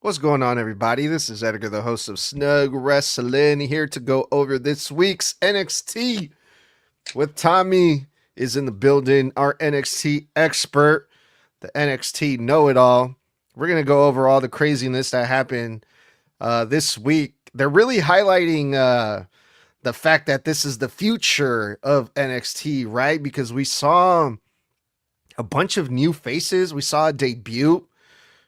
What's going on, everybody? This is Edgar, the host of Snug Wrestling, here to go over this week's NXT with Tommy is in the building, our NXT expert, the NXT know-it-all. We're going to go over all the craziness that happened this week. They're really highlighting the fact that this is the future of NXT, right? Because we saw a bunch of new faces. We saw a debut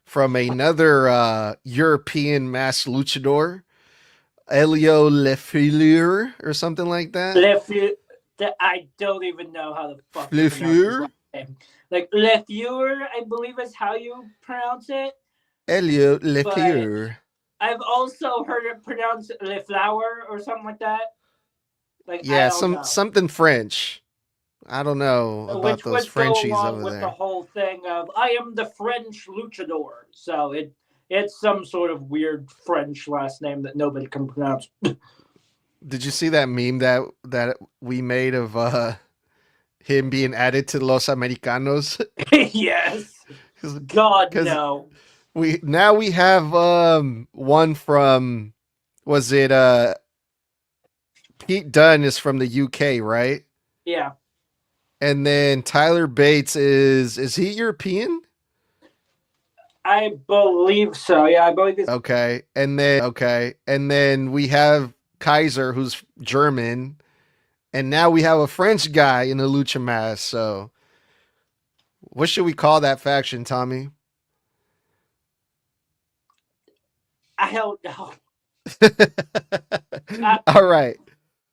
from another European mass luchador, Elio Lefleur or something like that. I don't even know how the fuck to pronounce his Lefleur? last name. Like Lefleur, I believe is how you pronounce it. Elio But Lefleur. I've also heard it pronounced Leflower or something like that. Like I Yeah, don't know. something French. I don't know about Which those would go Frenchies along over with the there. whole thing of I am the French luchador. So it's some sort of weird French last name that nobody can pronounce. Did you see that meme that we made of him being added to Los Americanos? Yes. God Because no. we have one from, was it Pete Dunne is from the UK, right? Yeah. And then Tyler Bates is he European? I believe so. Yeah, I believe it's Okay. And then we have Kaiser, who's German, and now we have a French guy in a lucha mask. So what should we call that faction, Tommy? I don't know. All right.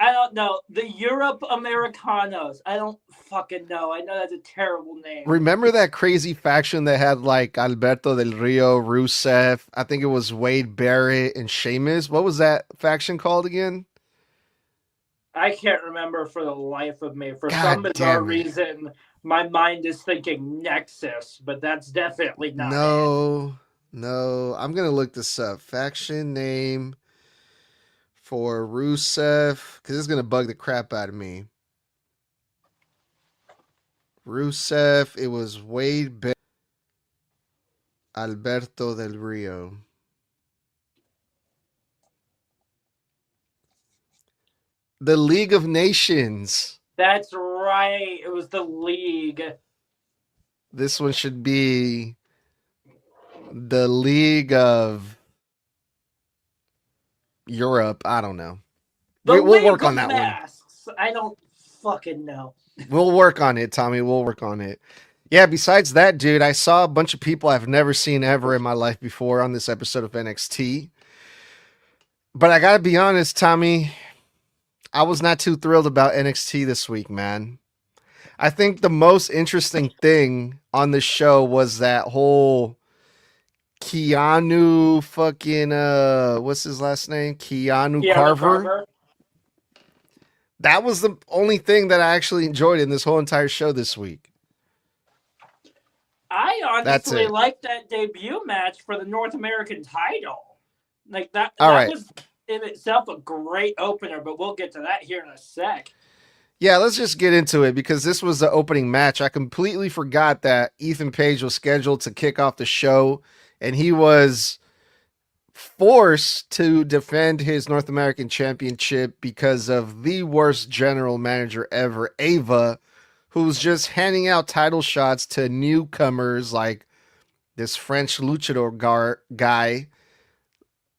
I don't know. The Europe Americanos. I don't fucking know. I know that's a terrible name. Remember that crazy faction that had like Alberto Del Rio, Rusev, I think it was Wade Barrett and Sheamus. What was that faction called again? I can't remember for the life of me. For God some bizarre damn it. reason, my mind is thinking Nexus, but that's definitely not it. No. I'm gonna look this up. Faction name for Rusev, because it's gonna bug the crap out of me. Rusev, it was Wade Barrett, Alberto Del Rio. The League of Nations. That's right. It was the League. This one should be the League of Europe. I don't know. We'll work on that Masks. I don't fucking know. We'll work on it, Tommy. We'll work on it. Yeah, besides that, dude, I saw a bunch of people I've never seen ever in my life before on this episode of NXT. But I gotta be honest, Tommy, I was not too thrilled about NXT this week, man. I think the most interesting thing on the show was that whole Keanu fucking what's his last name? Keanu Carver. That was the only thing that I actually enjoyed in this whole entire show this week. I honestly liked that debut match for the North American title. Like that was in itself a great opener, but we'll get to that here in a sec. Yeah, let's just get into it because this was the opening match. I completely forgot that Ethan Page was scheduled to kick off the show, and he was forced to defend his North American Championship because of the worst general manager ever, Ava, who's just handing out title shots to newcomers like this French luchador guy,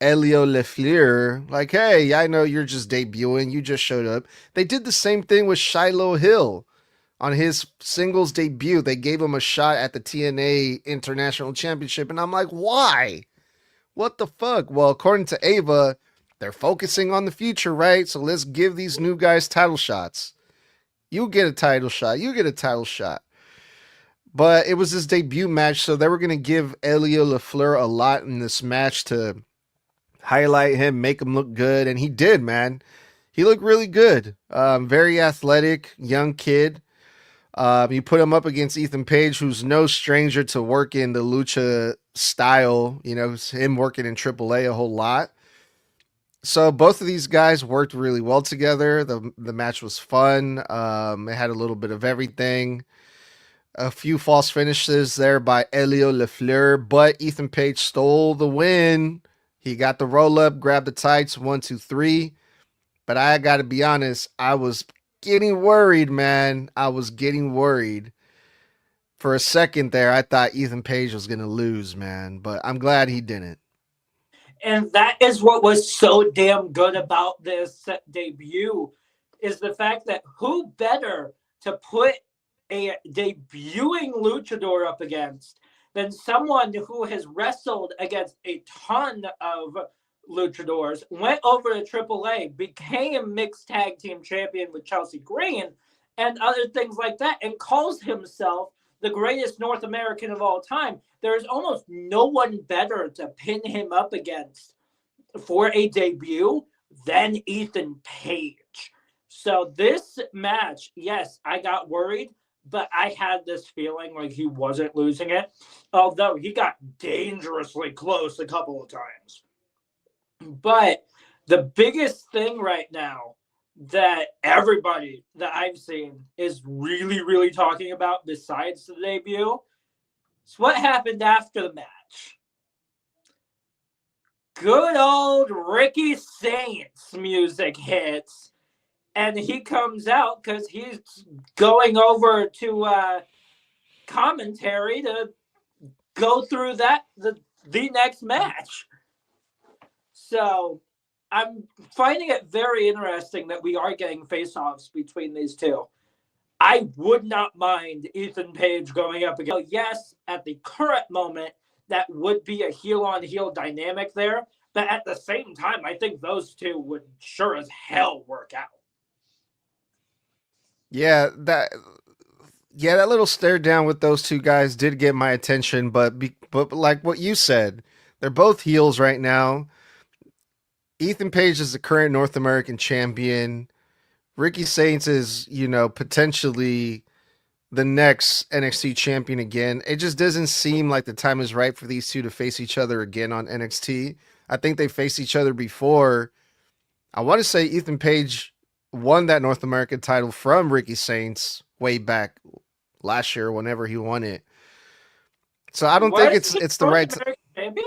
Elio Lefleur. Like, hey, I know you're just debuting. You just showed up. They did the same thing with Shiloh Hill on his singles debut. They gave him a shot at the TNA International Championship, and I'm like, why? What the fuck? Well, according to Ava, they're focusing on the future, right? So let's give these new guys title shots. You get a title shot. You get a title shot. But it was his debut match, so they were going to give Elio Lefleur a lot in this match to highlight him, make him look good, and he did, man. He looked really good. Very athletic, young kid. You put him up against Ethan Page, who's no stranger to working the lucha style. You know, him working in AAA a whole lot. So both of these guys worked really well together. The match was fun. It had a little bit of everything. A few false finishes there by Elio Lafleur, but Ethan Page stole the win. He got the roll up, grabbed the tights, 1, 2, 3. But I got to be honest, I was getting worried, man. I was getting worried. For a second there, I thought Ethan Page was going to lose, man. But I'm glad he didn't. And that is what was so damn good about this debut, is the fact that who better to put a debuting luchador up against than someone who has wrestled against a ton of luchadors, went over to AAA, became mixed tag team champion with Chelsea Green and other things like that, and calls himself the greatest North American of all time. There's almost no one better to pin him up against for a debut than Ethan Page. So this match, yes, I got worried, but I had this feeling like he wasn't losing it, although he got dangerously close a couple of times. But the biggest thing right now that everybody that I've seen is really, really talking about besides the debut is what happened after the match. Good old Ricky Saints music hits, and he comes out because he's going over to commentary to go through the next match. So I'm finding it very interesting that we are getting face-offs between these two. I would not mind Ethan Page going up again. Yes, at the current moment, that would be a heel-on-heel dynamic there. But at the same time, I think those two would sure as hell work out. Yeah, that little stare down with those two guys did get my attention, but like what you said, they're both heels right now. Ethan Page is the current North American champion. Ricky Saints is, potentially the next NXT champion again. It just doesn't seem like the time is right for these two to face each other again on NXT. I think they faced each other before. I want to say Ethan Page won that North American title from Ricky Saints way back last year, whenever he won it. So I don't think it's the right champion?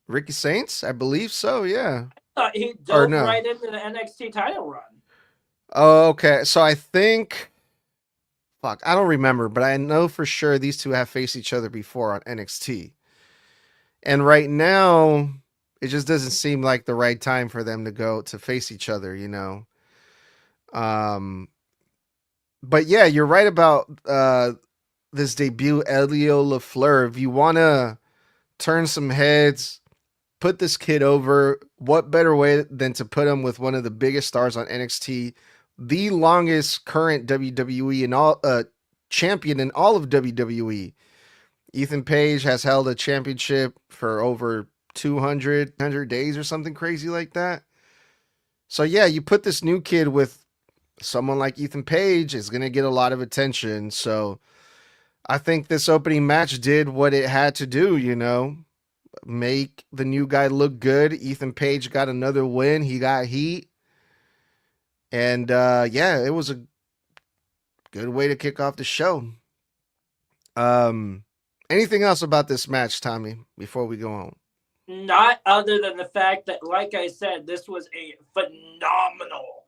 Ricky Saints, I believe so. Yeah. I thought he dove right into the NXT title run. Oh, okay. So I think, I don't remember, but I know for sure these two have faced each other before on NXT. And right now, it just doesn't seem like the right time for them to go to face each other, But yeah, you're right about this debut, Elio Lafleur. If you want to turn some heads, put this kid over, what better way than to put him with one of the biggest stars on NXT, the longest current WWE and all champion in all of WWE. Ethan Page has held a championship for over 200 days or something crazy like that. So yeah, you put this new kid with someone like Ethan Page, is going to get a lot of attention. So I think this opening match did what it had to do, make the new guy look good. Ethan Page got another win. He got heat. And it was a good way to kick off the show. Anything else about this match, Tommy, before we go on? Not other than the fact that, like I said, this was a phenomenal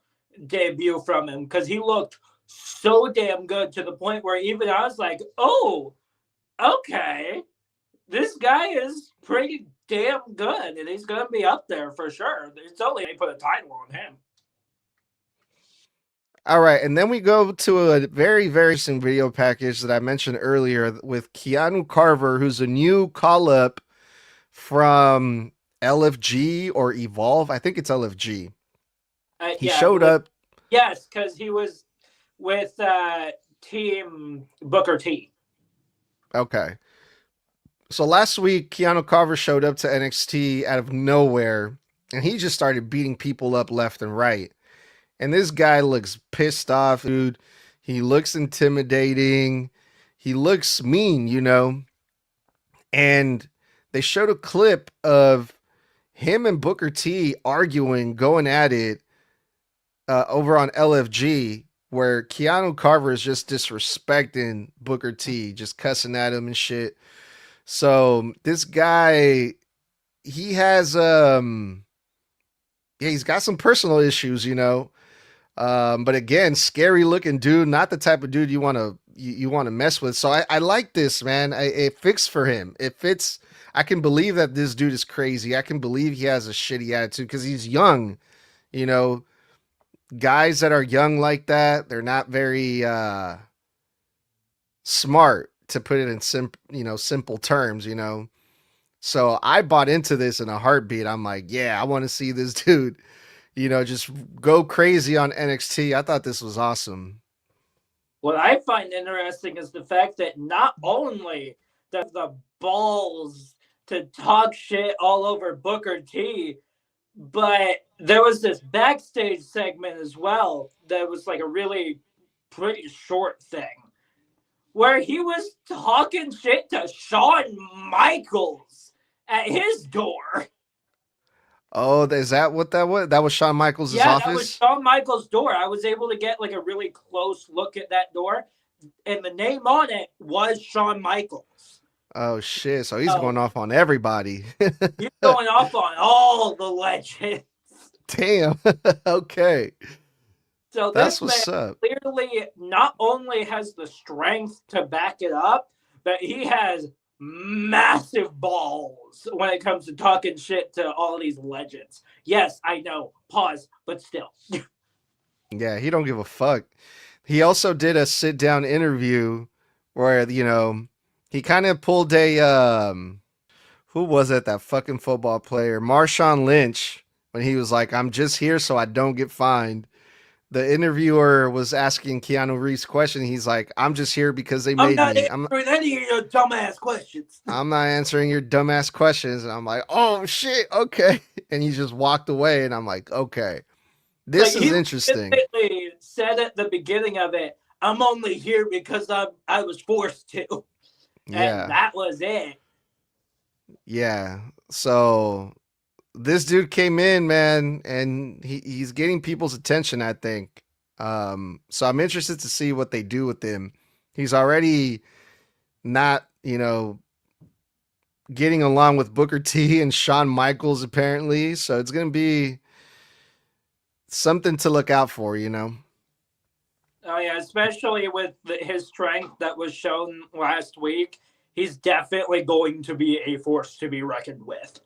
debut from him, because he looked so damn good to the point where even I was like, oh, okay, this guy is pretty damn good, and he's going to be up there for sure. It's only they put a title on him. All right, and then we go to a very, very interesting video package that I mentioned earlier with Keanu Carver, who's a new call-up from LFG or Evolve. I think it's LFG. He showed up. Yes, because he was with Team Booker T. Okay. So last week, Keanu Carver showed up to NXT out of nowhere, and he just started beating people up left and right. And this guy looks pissed off, dude. He looks intimidating. He looks mean, And they showed a clip of him and Booker T arguing, going at it over on LFG, where Keanu Carver is just disrespecting Booker T, just cussing at him and shit. So this guy, he has yeah, he's got some personal issues, you know. But again, scary looking dude, not the type of dude you want to you want to mess with. So I like this, man. It fits for him. It fits. I can believe that this dude is crazy. I can believe he has a shitty attitude because he's young. You know, guys that are young like that, they're not very smart, to put it in simple terms. You know, so I bought into this in a heartbeat. I'm like, yeah, I want to see this dude, just go crazy on NXT. I thought this was awesome. What I find interesting is the fact that not only does the balls to talk shit all over Booker T, but there was this backstage segment as well that was like a really pretty short thing where he was talking shit to Shawn Michaels at his door. Oh, is that what that was? That was Shawn Michaels' office? Yeah, that was Shawn Michaels' door. I was able to get like a really close look at that door, and the name on it was Shawn Michaels. Oh, shit. So he's going off on everybody. He's going off on all the legends. Damn. Okay. So that's this what's up. Clearly not only has the strength to back it up, but he has massive balls when it comes to talking shit to all these legends. Yes, I know. Pause, but still. Yeah, he don't give a fuck. He also did a sit-down interview where, he kind of pulled a who was it? That fucking football player, Marshawn Lynch, when he was like, "I'm just here so I don't get fined." The interviewer was asking Keanu Reeves question. He's like, "I'm just here because they made me. I'm not answering any of your dumbass questions. I'm not answering your dumbass questions." And I'm like, "Oh shit, okay." And he just walked away, and I'm like, "Okay, this is interesting." He said at the beginning of it, "I'm only here because I was forced to." Yeah, and that was it. Yeah. So this dude came in, man, and he's getting people's attention, I think. So I'm interested to see what they do with him. He's already not, getting along with Booker T and Shawn Michaels, apparently. So it's going to be something to look out for, Oh, yeah, especially with his strength that was shown last week. He's definitely going to be a force to be reckoned with.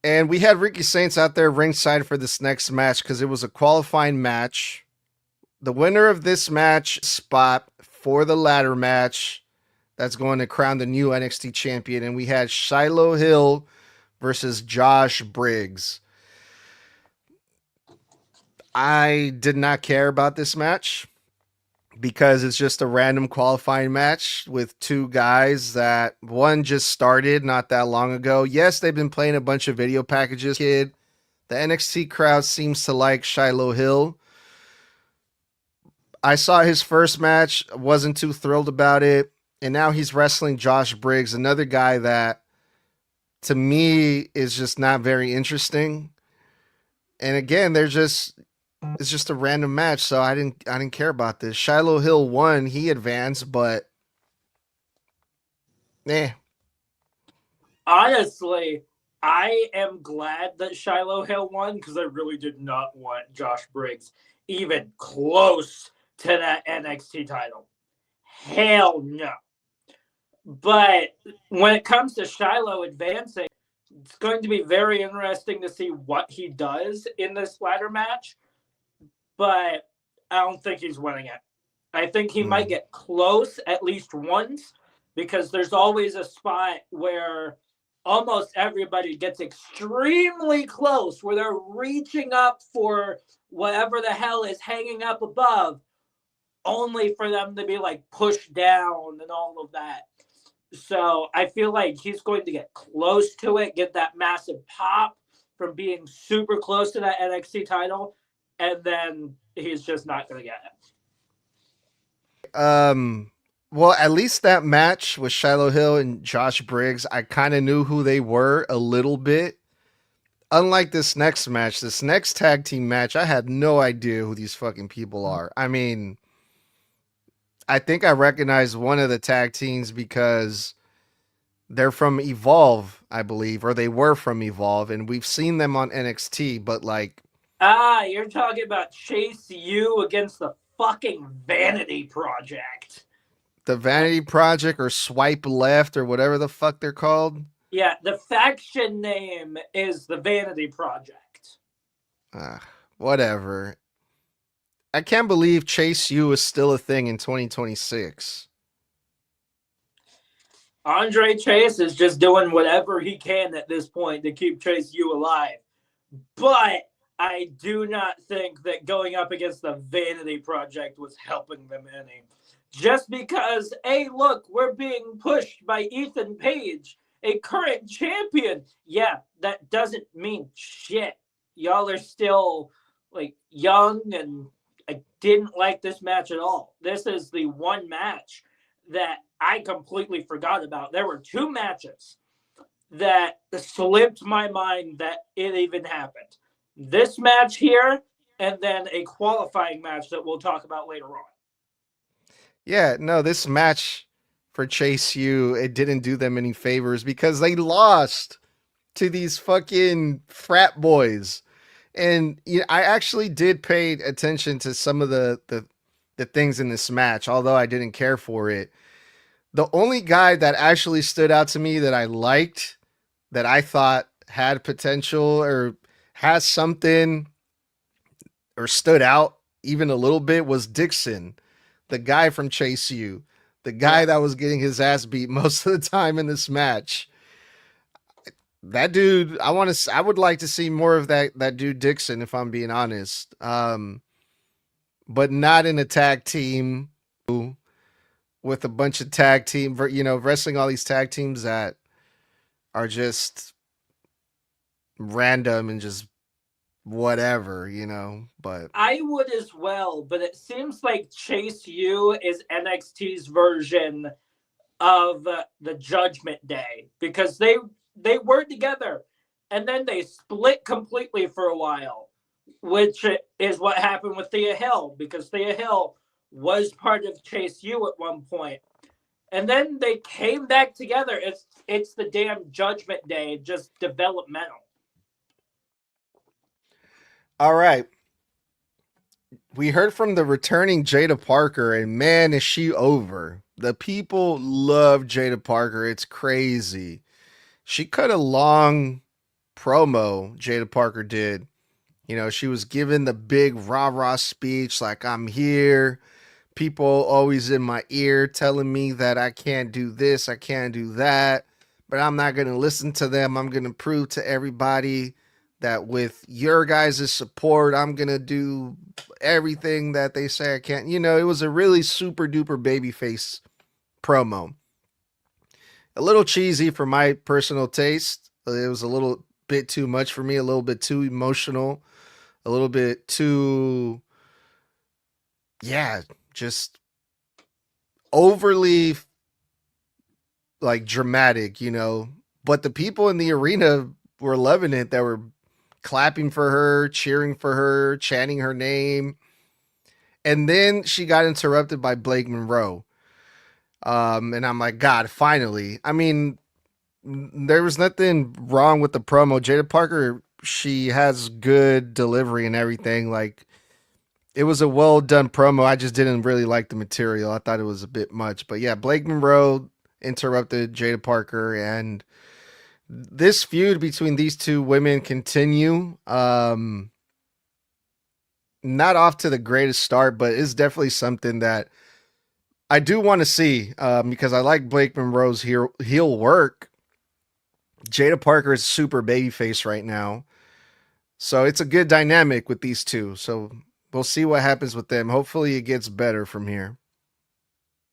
And we had Ricky Saints out there ringside for this next match because it was a qualifying match. The winner of this match spot for the ladder match that's going to crown the new NXT champion. And we had Shiloh Hill versus Josh Briggs. I did not care about this match because it's just a random qualifying match with two guys that one just started not that long ago. Yes, they've been playing a bunch of video packages, kid. The NXT crowd seems to like Shiloh Hill. I saw his first match, wasn't too thrilled about it. And now he's wrestling Josh Briggs, another guy that to me is just not very interesting. And again, it's just a random match, so I didn't care about this. Shiloh Hill won, he advanced, but Honestly, I am glad that Shiloh Hill won because I really did not want Josh Briggs even close to that NXT title. Hell no. But when it comes to Shiloh advancing, it's going to be very interesting to see what he does in this ladder match. But I don't think he's winning it. I think he might get close at least once because there's always a spot where almost everybody gets extremely close where they're reaching up for whatever the hell is hanging up above only for them to be like pushed down and all of that. So I feel like he's going to get close to it, get that massive pop from being super close to that NXT title, and then he's just not going to get it. Well, at least that match with Shiloh Hill and Josh Briggs, I kind of knew who they were a little bit. unlike this next match, this next tag team match, I had no idea who these fucking people are. I mean, I think I recognize one of the tag teams because they're from Evolve, I believe, or they were from Evolve, and we've seen them on NXT, but like. You're talking about Chase U against the fucking Vanity Project. The Vanity Project or Swipe Left or whatever the fuck they're called. Yeah, the faction name is the Vanity Project. Whatever. I can't believe Chase U is still a thing in 2026. Andre Chase is just doing whatever he can at this point to keep Chase U alive. But I do not think that going up against the Vanity Project was helping them any. Just because, hey, look, we're being pushed by Ethan Page, a current champion. Yeah, that doesn't mean shit. Y'all are still, like, young, and I didn't like this match at all. This is the one match that I completely forgot about. There were two matches that slipped my mind that it even happened. This match here, and then a qualifying match that we'll talk about later on. Yeah, no, this match for Chase U, it didn't do them any favors because they lost to these fucking frat boys. And you know, I actually did pay attention to some of the things in this match, although I didn't care for it. The only guy that actually stood out to me that I liked, that I thought had potential or has something or stood out even a little bit was Dixon, the guy from Chase U, the guy that was getting his ass beat most of the time in this match. That dude, I would like to see more of that dude Dixon, if I'm being honest. But not in a tag team with a bunch of tag team, wrestling all these tag teams that are just random and just whatever, but I would as well, but it seems like Chase U is NXT's version of the Judgment Day, because they were together and then they split completely for a while, which is what happened with Thea Hill, because Thea Hill was part of Chase U at one point. And then they came back together. It's the damn Judgment Day, just developmental. All right. We heard from the returning Jada Parker, and man, is she over. The people love Jada Parker. It's crazy. She cut a long promo, Jada Parker did. She was given the big rah-rah speech like, I'm here. People always in my ear telling me that I can't do this, I can't do that, but I'm not going to listen to them. I'm going to prove to everybody that with your guys' support, I'm going to do everything that they say I can't. It was a really super duper babyface promo. A little cheesy for my personal taste. It was a little bit too much for me, a little bit too emotional, a little bit too, just overly like dramatic, but the people in the arena were loving it. They were clapping for her, cheering for her, chanting her name. And then she got interrupted by Blake Monroe. And I'm like, God, finally. I mean, there was nothing wrong with the promo. Jada Parker, she has good delivery and everything. Like, it was a well done promo. I just didn't really like the material. I thought it was a bit much. But yeah, Blake Monroe interrupted Jada Parker, and this feud between these two women continue. Not off to the greatest start, but it's definitely something that I do want to see, because I like Blake Monroe's heel work. Jada Parker is super babyface right now, so it's a good dynamic with these two. So we'll see what happens with them. Hopefully it gets better from here.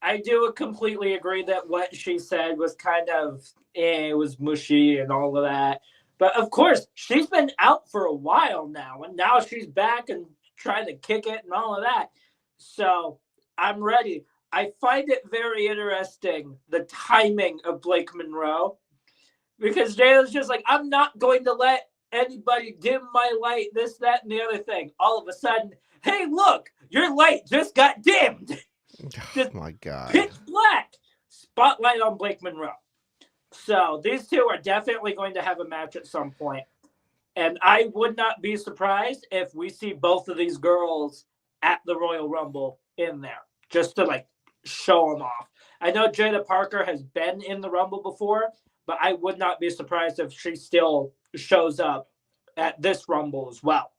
I do completely agree that what she said was kind of, it was mushy and all of that. But of course, she's been out for a while now, and now she's back and trying to kick it and all of that. So I'm ready. I find it very interesting, the timing of Blake Monroe, because Jada's just like, I'm not going to let anybody dim my light, this, that, and the other thing. All of a sudden, hey, look, your light just got dimmed. Oh my God. Pitch black. Spotlight on Blake Monroe. So these two are definitely going to have a match at some point. And I would not be surprised if we see both of these girls at the Royal Rumble in there, just to like show them off. I know Jada Parker has been in the Rumble before, but I would not be surprised if she still shows up at this Rumble as well.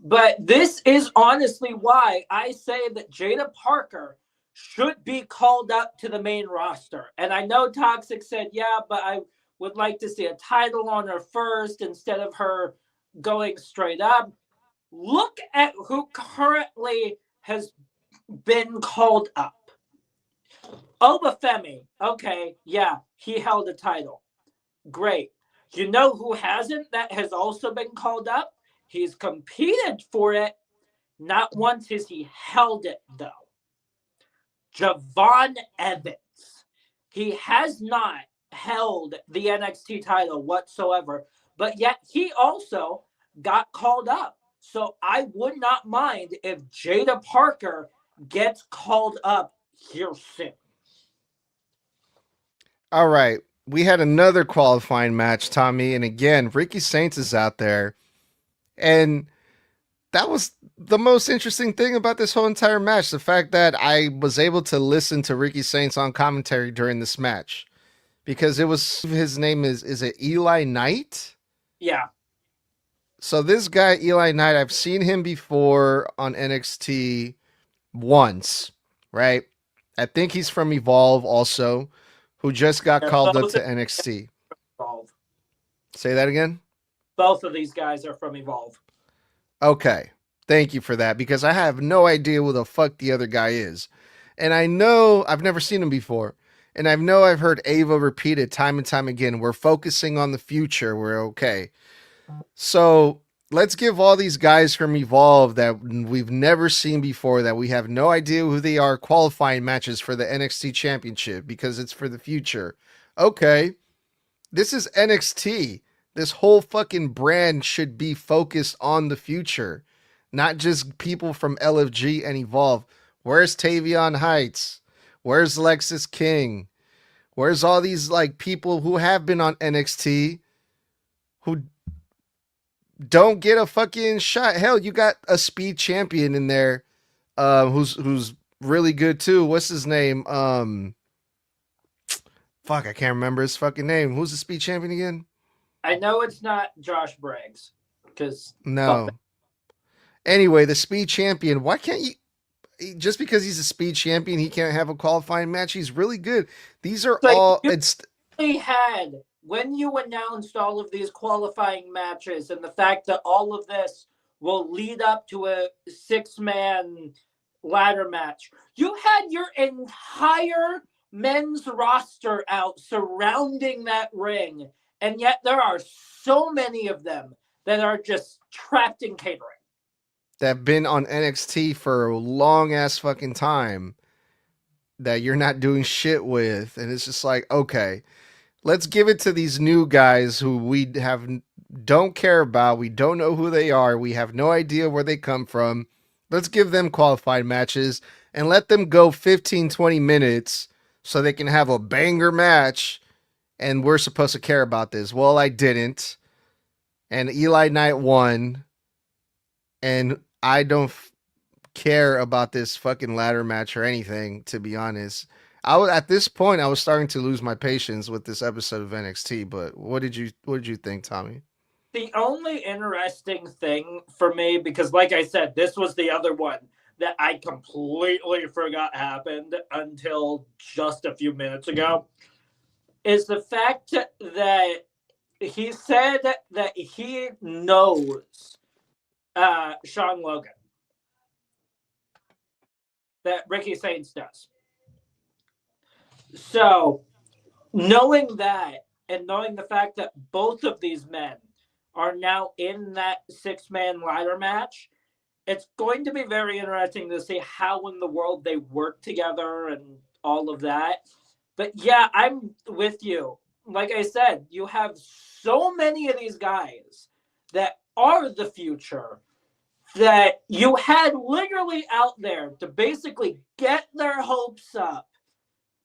But this is honestly why I say that Jada Parker should be called up to the main roster. And I know Toxic said, yeah, but I would like to see a title on her first instead of her going straight up. Look at who currently has been called up. Obafemi, okay, yeah, he held a title. Great. You know who hasn't that has also been called up? He's competed for it. Not once has he held it, though. Javon Evans. He has not held the NXT title whatsoever, but yet he also got called up. So I would not mind if Jada Parker gets called up here soon. All right. We had another qualifying match, Tommy. And again, Ricky Saints is out there. And that was the most interesting thing about this whole entire match. The fact that I was able to listen to Ricky Saints on commentary during this match. Because it was, his name is it Eli Knight? Yeah. So this guy, Eli Knight, I've seen him before on NXT once, right? I think he's from Evolve also, who just got called up to NXT. Evolve. Say that again? Both of these guys are from Evolve. Okay. Thank you for that, because I have no idea who the fuck the other guy is. And I know I've never seen him before. And I know I've heard Ava repeat it time and time again. We're focusing on the future. We're okay. So let's give all these guys from Evolve that we've never seen before, that we have no idea who they are, qualifying matches for the NXT Championship because it's for the future. Okay. This is NXT. This whole fucking brand should be focused on the future, not just people from LFG and Evolve. Where's Tavion Heights? Where's Lexus King? Where's all these like people who have been on NXT who don't get a fucking shot? Hell, you got a speed champion in there, who's really good too. What's his name? Fuck, I can't remember his fucking name. Who's the speed champion again? I know it's not Josh Briggs, because no. Anyway, the speed champion. Why can't you? Just because he's a speed champion, he can't have a qualifying match. He's really good. These are all. It's had when you announced all of these qualifying matches and the fact that all of this will lead up to a 6-man ladder match. You had your entire men's roster out surrounding that ring, and yet there are so many of them that are just trapped in catering. That have been on NXT for a long ass fucking time that you're not doing shit with. And it's just like, okay, let's give it to these new guys who we don't care about. We don't know who they are. We have no idea where they come from. Let's give them qualified matches and let them go 15, 20 minutes so they can have a banger match. And we're supposed to care about this. Well, I didn't. And Eli Knight won. And I don't care about this fucking ladder match or anything, to be honest. At this point, I was starting to lose my patience with this episode of NXT. But what did you think, Tommy? The only interesting thing for me, because like I said, this was the other one that I completely forgot happened until just a few minutes ago, is the fact that he said that he knows Sean Logan. That Ricky Saints does. So, knowing that and knowing the fact that both of these men are now in that 6-man ladder match, it's going to be very interesting to see how in the world they work together and all of that. But yeah, I'm with you. like I said, you have so many of these guys that are the future that you had literally out there to basically get their hopes up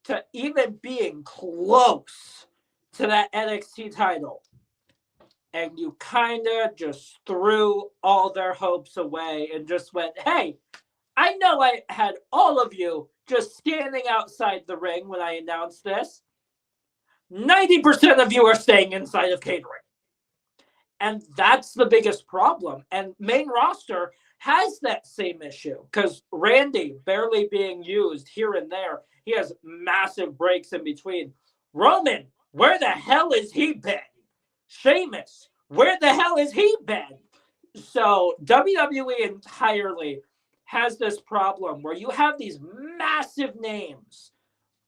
to even being close to that NXT title. And you kind of just threw all their hopes away and just went, hey, I know I had all of you just standing outside the ring when I announced this. 90% of you are staying inside of catering. And that's the biggest problem. And main roster has that same issue because Randy barely being used here and there. He has massive breaks in between. Roman, where the hell has he been? Sheamus, where the hell has he been? So WWE entirely has this problem where you have these massive names,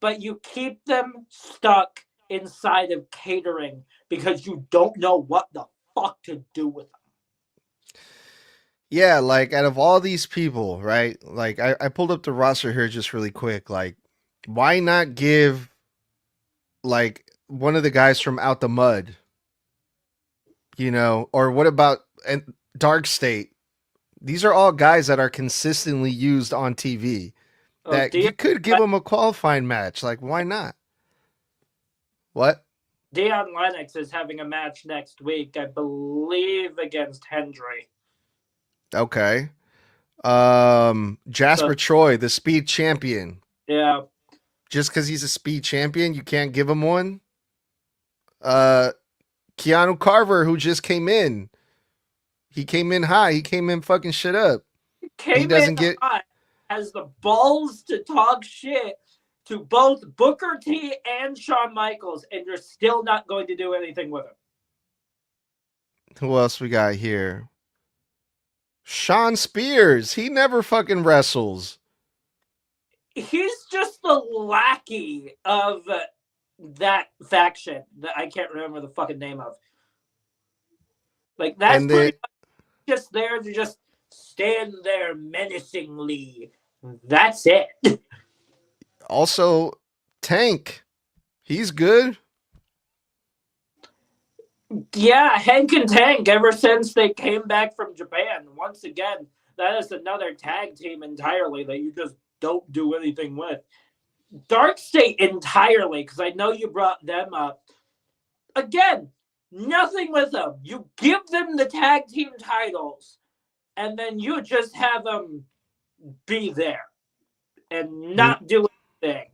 but you keep them stuck inside of catering because you don't know what the fuck to do with them. Yeah, like out of all these people, right? Like I pulled up the roster here just really quick. Like, why not give like one of the guys from Out the Mud? You know, or what about Dark State? These are all guys that are consistently used on TV. That you could give them a qualifying match. Like, why not? What? Dion Lennox is having a match next week, I believe, against Hendry. Okay. Jasper Troy, the speed champion. Yeah. Just because he's a speed champion, you can't give him one? Keanu Carver, who just came in. He came in high. He came in fucking shit up. He doesn't get high, has the balls to talk shit to both Booker T and Shawn Michaels, and you're still not going to do anything with him. Who else we got here? Sean Spears. He never fucking wrestles. He's just the lackey of that faction that I can't remember the fucking name of. Like, that's pretty much just there to just stand there menacingly. That's it. Also, Tank. He's good. Yeah, Hank and Tank, ever since they came back from Japan. Once again, that is another tag team entirely that you just don't do anything with. Dark State entirely, because I know you brought them up. Again, nothing with them. You give them the tag team titles, and then you just have them be there and not do anything.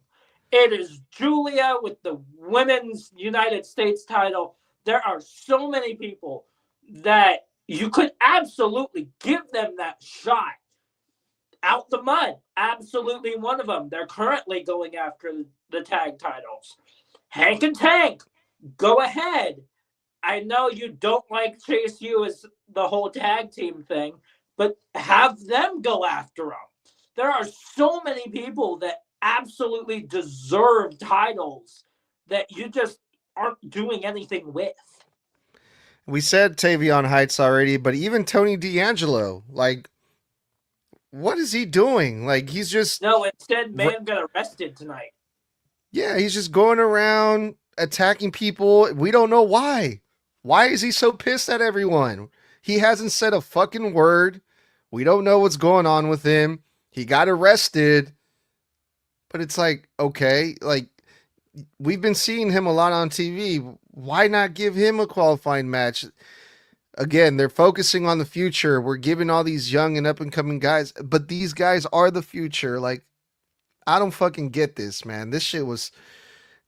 It is Julia with the Women's United States title. There are so many people that you could absolutely give them that shot. Out the Mud, absolutely one of them. They're currently going after the tag titles. Hank and Tank, go ahead. I know you don't like Chase U as the whole tag team thing, but have them go after them. There are so many people that absolutely deserve titles that you just aren't doing anything with. We said Tavion Heights already, but even Tony D'Angelo, like, what is he doing? Like, he's just... No, instead, man got arrested tonight. Yeah, he's just going around attacking people. We don't know why. Why is he so pissed at everyone? He hasn't said a fucking word. We don't know what's going on with him. He got arrested. But it's like, okay, like, we've been seeing him a lot on TV. Why not give him a qualifying match? Again, they're focusing on the future. We're giving all these young and up-and-coming guys, but these guys are the future. Like, I don't fucking get this, man. This shit was...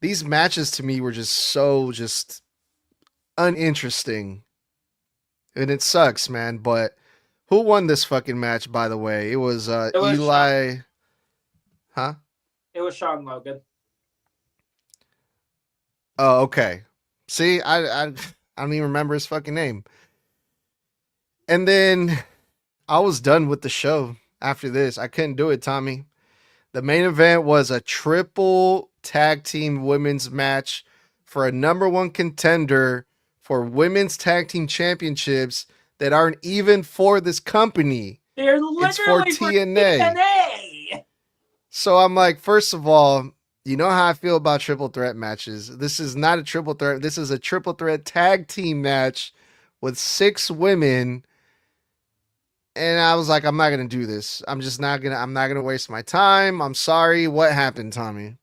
These matches to me were just so just uninteresting. And it sucks, man. But who won this fucking match, by the way? It was Eli... Sean. Huh? It was Sean Logan. Oh, okay. See, I don't even remember his fucking name. And then I was done with the show after this. I couldn't do it, Tommy. The main event was a triple tag team women's match for a number one contender for women's tag team championships that aren't even for this company. They're literally it's for TNA. So I'm like, first of all, You know how I feel about triple threat matches. This is not a triple threat. This is a triple threat tag team match with 6 women. And I was like, I'm not gonna do this. I'm not gonna waste my time. I'm sorry. What happened, Tommy?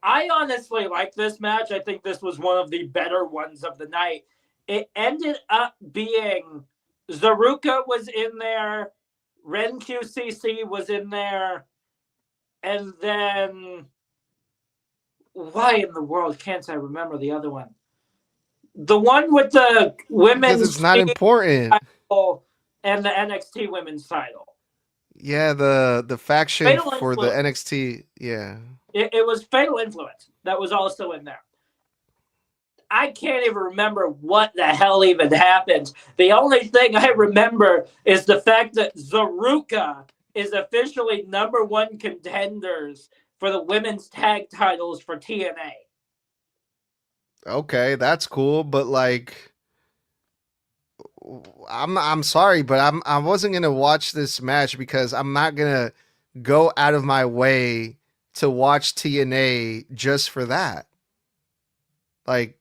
I honestly like this match. I think this was one of the better ones of the night. It ended up being Zaruka was in there, Ren QCC was in there, and then why in the world can't I remember the other one? The one with the Because women's it's not important. title and the NXT women's title. Yeah, the faction Fatal for the Influence. NXT. Yeah. It was Fatal Influence that was also in there. I can't even remember what the hell even happened. The only thing I remember is the fact that Zaruka is officially #1 contenders for the women's tag titles for TNA. Okay, that's cool, but like I'm sorry, but I wasn't gonna watch this match because I'm not gonna go out of my way to watch TNA just for that. Like,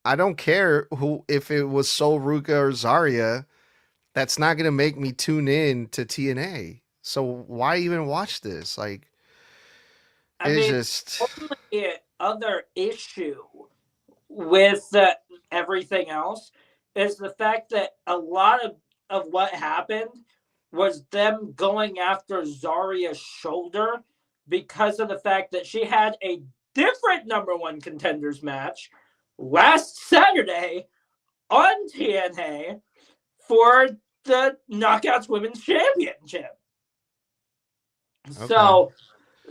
I don't care who if it was Sol Ruka or Zarya. That's not gonna make me tune in to TNA. So why even watch this? Like, I it's mean, just only other issue with everything else is the fact that a lot of what happened was them going after Zarya's shoulder because of the fact that she had a different #1 contenders match last Saturday on TNA for the Knockouts Women's Championship. okay. So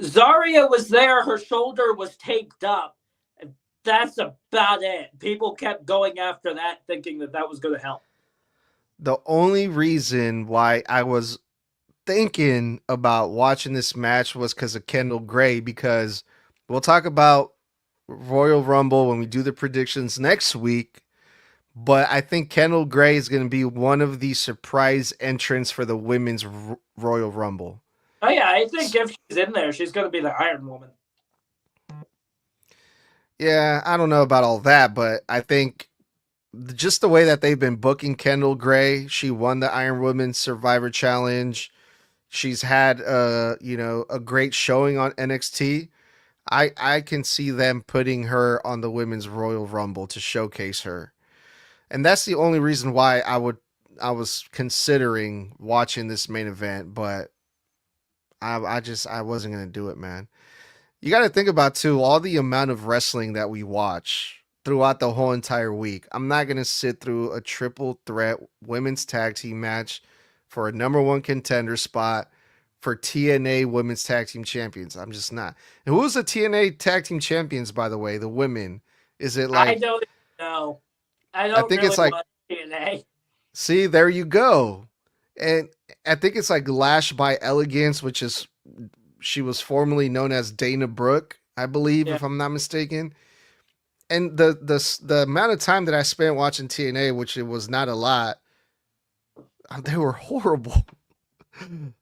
Zarya was there, her shoulder was taped up. That's about it. People kept going after that, thinking that that was going to help. The only reason why I was thinking about watching this match was because of Kendall Gray, because we'll talk about Royal Rumble when we do the predictions next week. But I think Kendall Gray is going to be one of the surprise entrants for the women's Royal Rumble. Oh, yeah, I think if she's in there, she's going to be the Iron Woman. Yeah, I don't know about all that, but I think just the way that they've been booking Kendall Gray, she won the Iron Woman Survivor Challenge. She's had a great showing on NXT. I can see them putting her on the women's Royal Rumble to showcase her. And that's the only reason why I was considering watching this main event, but I wasn't gonna do it, man. You got to think about too all the amount of wrestling that we watch throughout the whole entire week. I'm not gonna sit through a triple threat women's tag team match for a #1 contender spot for TNA Women's Tag Team Champions. I'm just not. And who's the TNA Tag Team Champions, by the way? The women. Is it like? I don't know. I I don't think really it's like. watch TNA. See, there you go. And I think it's like Lash by Elegance, which is she was formerly known as Dana Brooke, I believe, Yeah. if I'm not mistaken. And the amount of time that I spent watching TNA, which it was not a lot, they were horrible.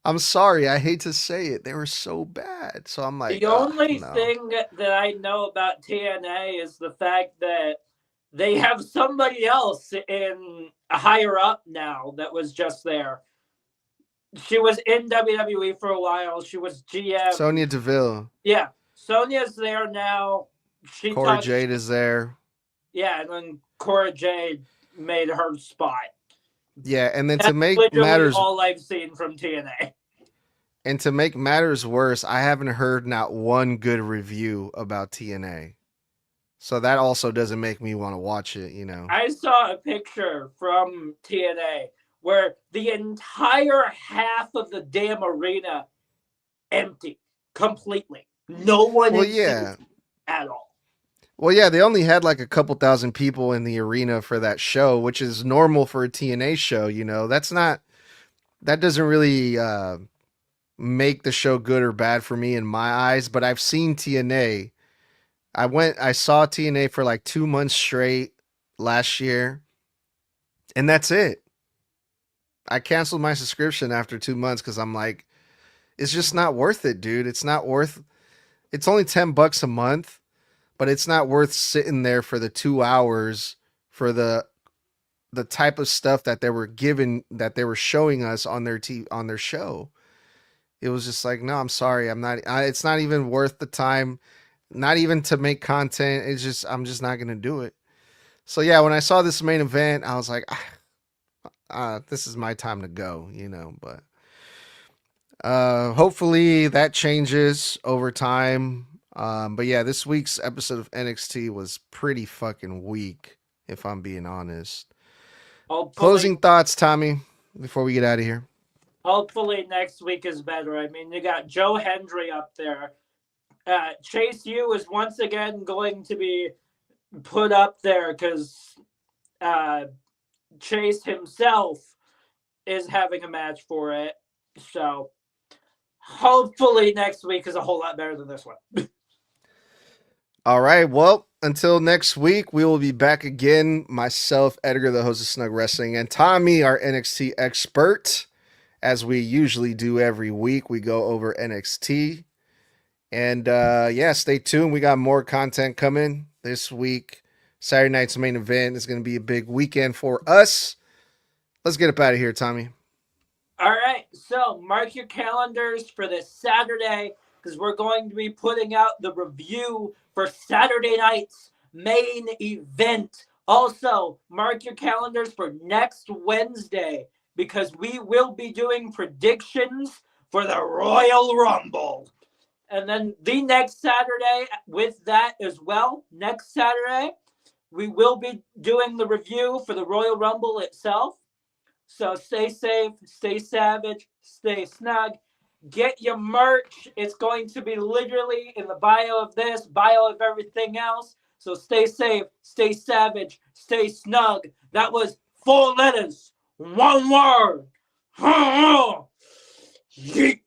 I'm sorry, I hate to say it, they were so bad. So I'm like, The only no. thing that I know about TNA is the fact that they have somebody else in higher up now that was just there. She was in WWE for a while. She was GM. Sonya Deville, Yeah, Sonya's there now. She Cora talks. Jade is there. Yeah, and then Cora Jade made her spot. Yeah, and then That's to make literally matters all I've seen from TNA. worse, I haven't heard not one good review about TNA. So that also doesn't make me want to watch it, you know. I saw a picture from TNA where the entire half of the damn arena empty completely. No one Well, in yeah. at all. Well, yeah, they only had like a couple thousand people in the arena for that show, which is normal for a TNA show, you know. That doesn't really make the show good or bad for me in my eyes, but I've seen TNA. I saw TNA for like 2 months straight last year, and that's it. I canceled my subscription after 2 months because I'm like, it's just not worth it, dude. it's only $10 a month, but it's not worth sitting there for the 2 hours for the type of stuff that they were showing us on on their show. It was just like, no, I'm sorry, it's not even worth the time, not even to make content. I'm just not gonna do it. So yeah, when I saw this main event, I was like, this is my time to go, but hopefully that changes over time. But yeah, this week's episode of NXT was pretty fucking weak, if I'm being honest. Closing thoughts, Tommy, before we get out of here. Hopefully next week is better. I mean, you got Joe Hendry up there. Chase U is once again going to be put up there because Chase himself is having a match for it. So hopefully next week is a whole lot better than this one. All right. Well, until next week, we will be back again. Myself, Edgar, the host of Snug Wrestling, and Tommy, our NXT expert. As we usually do every week, we go over NXT. And yeah, stay tuned. We got more content coming this week. Saturday night's main event is going to be a big weekend for us. Let's get up out of here, Tommy. All right. So mark your calendars for this Saturday because we're going to be putting out the review for Saturday night's main event. Also, mark your calendars for next Wednesday because we will be doing predictions for the Royal Rumble. And then the next Saturday with that as well, next Saturday, we will be doing the review for the Royal Rumble itself. So stay safe, stay savage, stay snug. Get your merch. It's going to be literally in the bio of this, bio of everything else. So stay safe, stay savage, stay snug. That was 4 letters, 1 word. Yeet.